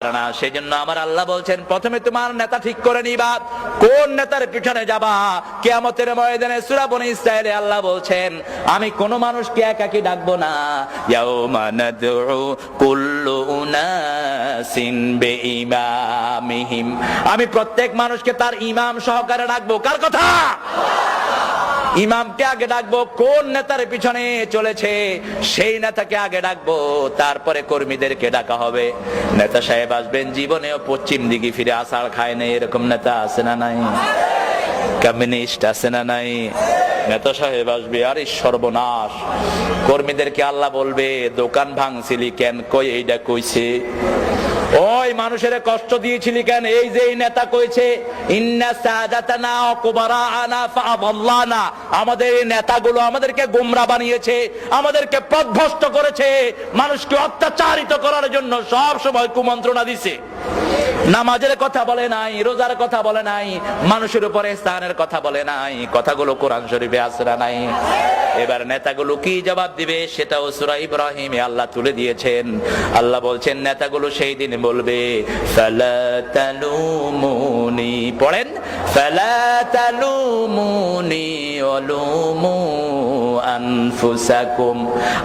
না। সেজন্য আমার আল্লাহ বলছেন প্রথমে তোমার নেতা ঠিক করে নিবা, কোন নেতার পিছনে যাবা। কিয়ামতের ময়দানে সূরা বনী ইসরাঈলে আল্লাহ বলছেন আমি কোন মানুষকে একাকী ডাকবো না। ইয়াউমা নাদউ কুল্লু উনাসিন বিইমামিহিম, আমি প্রত্যেক মানুষকে তার ইমাম সহকারে ডাকবো। কার কথা? ইমামকে আগে ডাকবো, কোন নেতার পিছনে চলেছে সেই নেতাকে আগে ডাকবো, তারপরে কর্মীদেরকে ডাকা হবে। নেতা সাহেব আসবেন, জীবনেও পশ্চিম দিকে ফিরে আষাঢ় খায় নাই, এরকম নেতা আছে না নাই? কমিউনিস্ট আছে না নাই? নেতা সাহেব আসবে, আরে সর্বনাশ। কর্মীদেরকে আল্লাহ বলবে দোকান ভাঙছিলি কেন? কই এইটা কইছে। ওই মানুষের কষ্ট দিয়েছিলি কেন? এই যে এই নেতা কইছে ইন্না সাদাতানা ওয়া কুবারানা ফাআদাল্লানা, আমাদের এই নেতাগুলো আমাদেরকে গোমরা বানিয়েছে, আমাদেরকে পথভ্রষ্ট করেছে, মানুষকে অত্যাচারিত করার জন্য সব সময় কুমন্ত্রণা দিছে। নামাজের কথা বলে নাই, রোজার কথা বলে নাই, মানুষের উপরে ইহসানের কথা বলে নাই। কথাগুলো কোরআন শরীফে আছে না নাই? এবার নেতাগুলো কি জবাব দিবে সেটাও সূরা ইব্রাহিমে আল্লাহ তুলে দিয়েছেন। আল্লাহ বলছেন নেতাগুলো সেই দিন বলবে ফালা তালুমুনি, পড়েন ফালা তালুমুনি ওয়ালুমু আনফুসাকুম,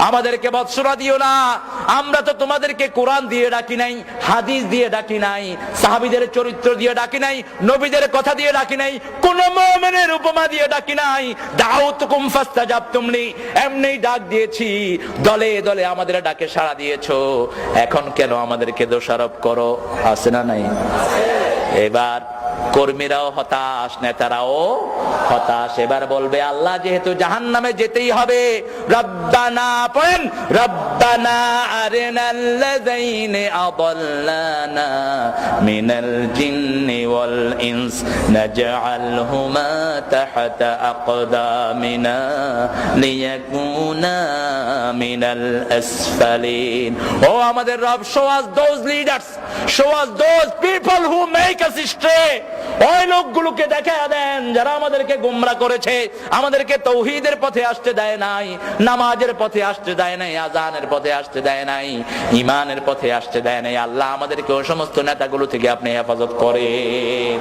আমাদেরকে বৎসরা দিও না, আমরা তো তোমাদেরকে কোরআন দিয়ে ডাকি নাই, হাদিস দিয়ে ডাকি নাই, সাহাবীদের চরিত্র দিয়ে ডাকি নাই, নবীদের কথা দিয়ে ডাকি নাই, কোন মুমিনের উপমা দিয়ে ডাকি নাই। দাউতুকুম ফাস্তাজাবতুমনি, এমনি ডাক দিয়েছি, দলে দলে আমাদের ডাকে সাড়া দিয়েছো, এখন কেন আমাদেরকে দোষারোপ করো? আছে না নাই? এবার কর্মীরাও হতাশ, নেতারাও হতাশ। এবার বলবে আল্লাহ যেহেতু জাহান্নামে যেতেই হবে, রব্বানা, পড়েন রব্বানা আরিনাল্লাযাইনি আদাল্লানা মিনাল জিন্নি ওয়াল ইনস নাজআলহুমা তাহতা আকদামিনা লিয়াকুনা মিনাল আসফালিন। ও আমাদের রব, show us those leaders, show us those people who make us stray, ওই লোকগুলোকে দেখায়া দেন যারা আমাদেরকে গোমরা করেছে, আমাদেরকে তাওহীদের পথে আসতে দেয় নাই, নামাজের পথে আসতে দেয় নাই, আযানের পথে আসতে দেয় নাই, ঈমানের পথে আসতে দেয় নাই। আল্লাহ আমাদেরকে ওই সমস্ত নেতাগুলো থেকে আপনি হেফাজত করেন।